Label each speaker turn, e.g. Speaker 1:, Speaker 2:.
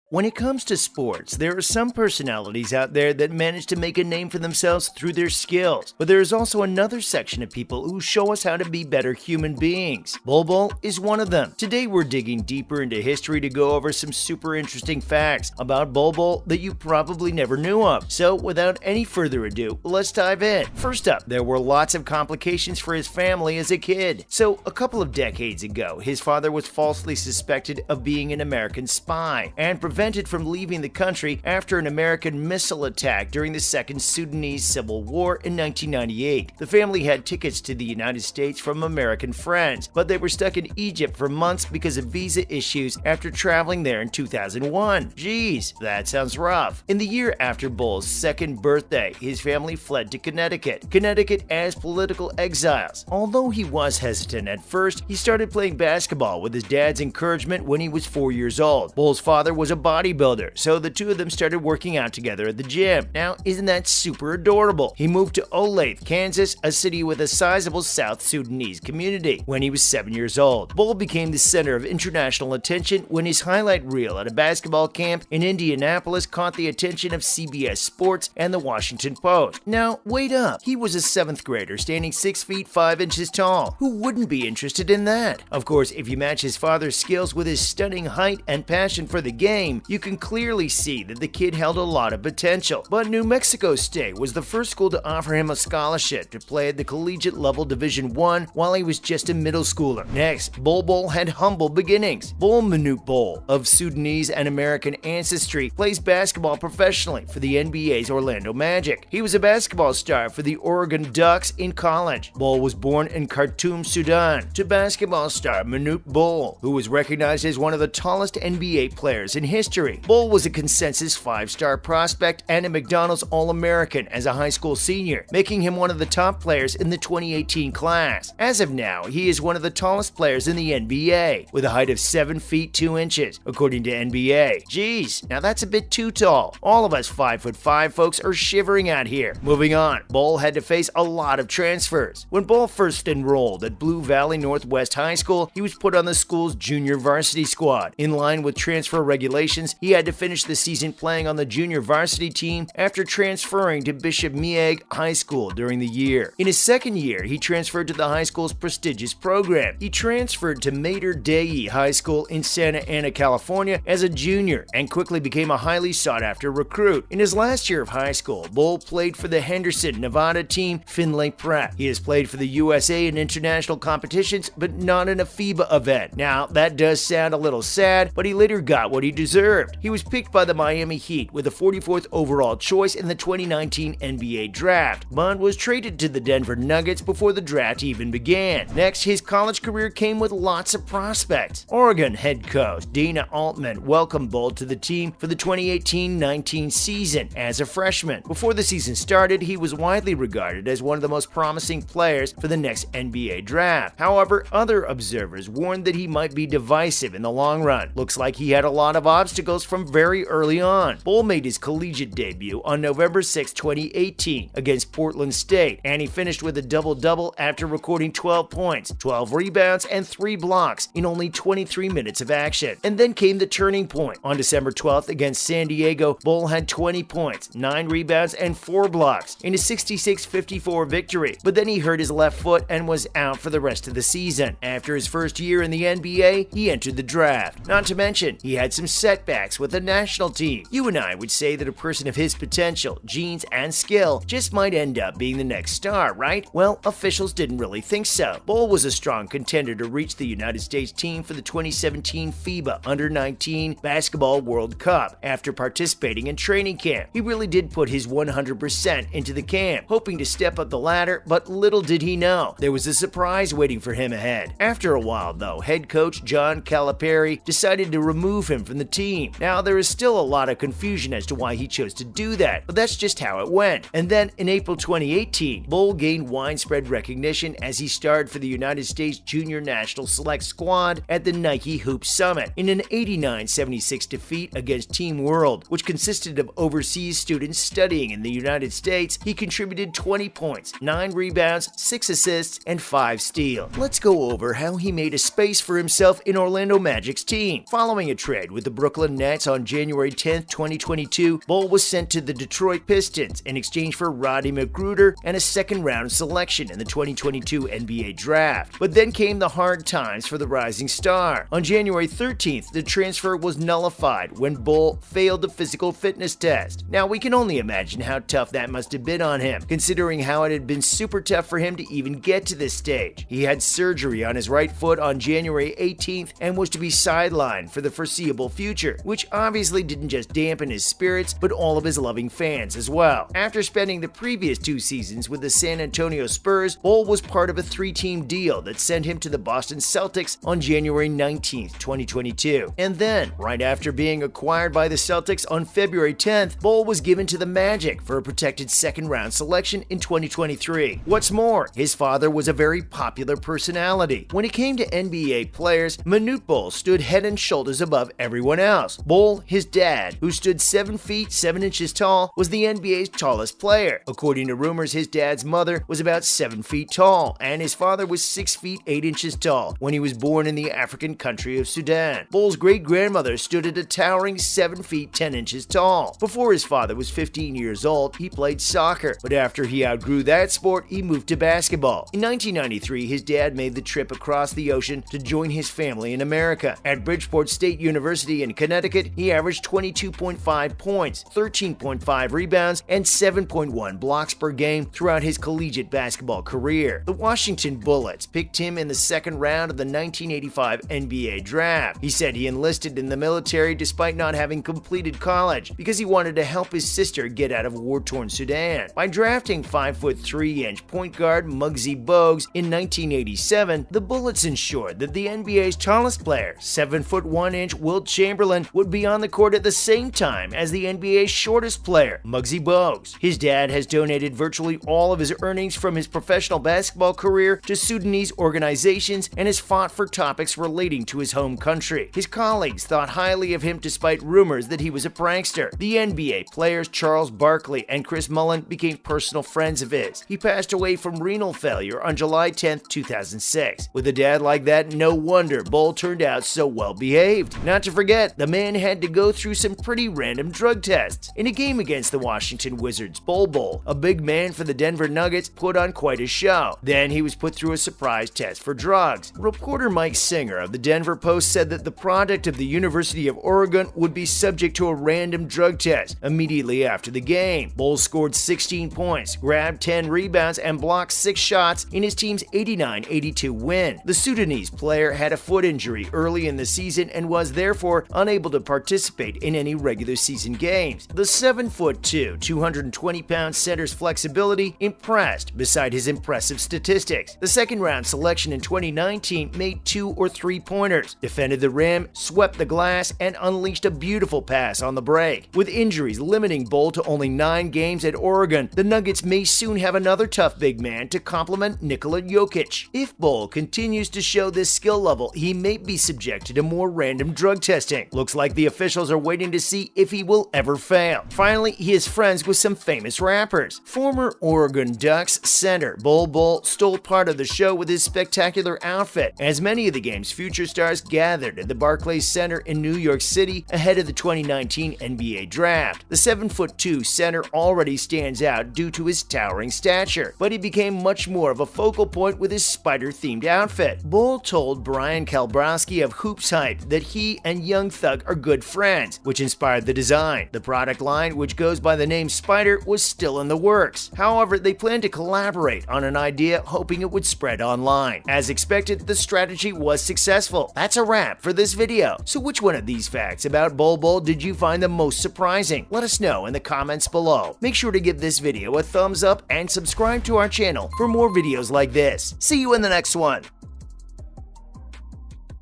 Speaker 1: When it comes to sports, there are some personalities out there that manage to make a name for themselves through their skills, but there is also another section of people who show us how to be better human beings. Bol Bol is one of them. Today we're digging deeper into history to go over some super interesting facts about Bol Bol that you probably never knew of. So without any further ado, let's dive in. First up, there were lots of complications for his family as a kid. So a couple of decades ago, his father was falsely suspected of being an American spy and prevented from leaving the country after an American missile attack during the Second Sudanese Civil War in 1998. The family had tickets to the United States from American friends, but they were stuck in Egypt for months because of visa issues after traveling there in 2001. Geez, that sounds rough. In the year after Bol's second birthday, his family fled to Connecticut as political exiles. Although he was hesitant at first, he started playing basketball with his dad's encouragement when he was 4 years old. Bol's father was a bodybuilder, so the two of them started working out together at the gym. Now, isn't that super adorable? He moved to Olathe, Kansas, a city with a sizable South Sudanese community, when he was 7 years old. Bol became the center of international attention when his highlight reel at a basketball camp in Indianapolis caught the attention of CBS Sports and the Washington Post. Now, wait up. He was a 7th grader standing 6 feet 5 inches tall. Who wouldn't be interested in that? Of course, if you match his father's skills with his stunning height and passion for the game, you can clearly see that the kid held a lot of potential. But New Mexico State was the first school to offer him a scholarship to play at the collegiate level Division I while he was just a middle schooler. Next, Bol Bol had humble beginnings. Bol Bol, of Sudanese and American ancestry, plays basketball professionally for the NBA's Orlando Magic. He was a basketball star for the Oregon Ducks in college. Bol was born in Khartoum, Sudan, to basketball star Manute Bol, who was recognized as one of the tallest NBA players in history. Bol was a consensus 5-star prospect and a McDonald's All-American as a high school senior, making him one of the top players in the 2018 class. As of now, he is one of the tallest players in the NBA, with a height of 7 feet 2 inches, according to NBA. Geez, now that's a bit too tall. All of us 5'5" folks are shivering out here. Moving on, Bol had to face a lot of transfers. When Bol first enrolled at Blue Valley Northwest High School, he was put on the school's junior varsity squad. In line with transfer regulations, he had to finish the season playing on the junior varsity team after transferring to Bishop Mieg High School during the year. In his second year, he transferred to the high school's prestigious program. He transferred to Mater Dei High School in Santa Ana, California as a junior and quickly became a highly sought-after recruit. In his last year of high school, Bol played for the Henderson, Nevada team Finlay Pratt. He has played for the USA in international competitions, but not in a FIBA event. Now, that does sound a little sad, but he later got what he deserved. He was picked by the Miami Heat with the 44th overall choice in the 2019 NBA draft, but was traded to the Denver Nuggets before the draft even began. Next, his college career came with lots of prospects. Oregon head coach Dana Altman welcomed Bol to the team for the 2018-19 season as a freshman. Before the season started, he was widely regarded as one of the most promising players for the next NBA draft. However, other observers warned that he might be divisive in the long run. Looks like he had a lot of obstacles from very early on. Bol made his collegiate debut on November 6, 2018 against Portland State, and he finished with a double-double after recording 12 points, 12 rebounds, and 3 blocks in only 23 minutes of action. And then came the turning point. On December 12th against San Diego, Bol had 20 points, 9 rebounds, and 4 blocks in a 66-54 victory, but then he hurt his left foot and was out for the rest of the season. After his first year in the NBA, he entered the draft. Not to mention, he had some setbacks with the national team. You and I would say that a person of his potential, genes, and skill just might end up being the next star, right? Well, officials didn't really think so. Bol was a strong contender to reach the United States team for the 2017 FIBA Under-19 Basketball World Cup after participating in training camp. He really did put his 100% into the camp, hoping to step up the ladder, but little did he know there was a surprise waiting for him ahead. After a while, though, head coach John Calipari decided to remove him from the team. Now, there is still a lot of confusion as to why he chose to do that, but that's just how it went. And then, in April 2018, Bol gained widespread recognition as he starred for the United States Junior National Select Squad at the Nike Hoop Summit in an 89-76 defeat against Team World, which consisted of overseas students studying in the United States. He contributed 20 points, 9 rebounds, 6 assists, and 5 steals. Let's go over how he made a space for himself in Orlando Magic's team. Following a trade with the Brooklyn Brooklyn Nets on January 10, 2022, Bol was sent to the Detroit Pistons in exchange for Roddy McGruder and a second-round selection in the 2022 NBA Draft. But then came the hard times for the rising star. On January 13th, the transfer was nullified when Bol failed the physical fitness test. Now, we can only imagine how tough that must have been on him, considering how it had been super tough for him to even get to this stage. He had surgery on his right foot on January 18th and was to be sidelined for the foreseeable future, which obviously didn't just dampen his spirits, but all of his loving fans as well. After spending the previous 2 seasons with the San Antonio Spurs, Bol was part of a 3-team deal that sent him to the Boston Celtics on January 19th, 2022. And then, right after being acquired by the Celtics on February 10th, Bol was given to the Magic for a protected second-round selection in 2023. What's more, his father was a very popular personality. When it came to NBA players, Manute Bol stood head and shoulders above everyone else. Bol, his dad, who stood 7 feet 7 inches tall, was the NBA's tallest player. According to rumors, his dad's mother was about 7 feet tall, and his father was 6 feet 8 inches tall when he was born in the African country of Sudan. Bol's great-grandmother stood at a towering 7 feet 10 inches tall. Before his father was 15 years old, he played soccer, but after he outgrew that sport, he moved to basketball. In 1993, his dad made the trip across the ocean to join his family in America. At Bridgeport State University in Connecticut, he averaged 22.5 points, 13.5 rebounds, and 7.1 blocks per game throughout his collegiate basketball career. The Washington Bullets picked him in the second round of the 1985 NBA Draft. He said he enlisted in the military despite not having completed college because he wanted to help his sister get out of war-torn Sudan. By drafting 5'3" point guard Muggsy Bogues in 1987, the Bullets ensured that the NBA's tallest player, 7'1" Wilt Chamberlain, would be on the court at the same time as the NBA's shortest player, Muggsy Bogues. His dad has donated virtually all of his earnings from his professional basketball career to Sudanese organizations and has fought for topics relating to his home country. His colleagues thought highly of him despite rumors that he was a prankster. The NBA players Charles Barkley and Chris Mullin became personal friends of his. He passed away from renal failure on July 10, 2006. With a dad like that, no wonder Bol turned out so well behaved. Not to forget, the man had to go through some pretty random drug tests. In a game against the Washington Wizards, Bol Bol, a big man for the Denver Nuggets, put on quite a show. Then he was put through a surprise test for drugs. Reporter Mike Singer of the Denver Post said that the product of the University of Oregon would be subject to a random drug test immediately after the game. Bol scored 16 points, grabbed 10 rebounds, and blocked 6 shots in his team's 89-82 win. The Sudanese player had a foot injury early in the season and was therefore unable to participate in any regular season games. The 7'2", 220-pound center's flexibility impressed beside his impressive statistics. The second-round selection in 2019 made 2 or 3-pointers, defended the rim, swept the glass, and unleashed a beautiful pass on the break. With injuries limiting Bol to only 9 games at Oregon, the Nuggets may soon have another tough big man to complement Nikola Jokic. If Bol continues to show this skill level, he may be subjected to more random drug testing. Looks like the officials are waiting to see if he will ever fail. Finally, he is friends with some famous rappers. Former Oregon Ducks center Bol Bol stole part of the show with his spectacular outfit, as many of the game's future stars gathered at the Barclays Center in New York City ahead of the 2019 NBA Draft. The 7'2" center already stands out due to his towering stature, but he became much more of a focal point with his spider-themed outfit. Bol told Brian Kalbrowski of Hoops Hype that he and Young Thug are good friends, which inspired the design. The product line, which goes by the name Spider, was still in the works. However, they plan to collaborate on an idea, hoping it would spread online. As expected, the strategy was successful. That's a wrap for this video. So which one of these facts about Bol Bol did you find the most surprising? Let us know in the comments below. Make sure to give this video a thumbs up and subscribe to our channel for more videos like this. See you in the next one.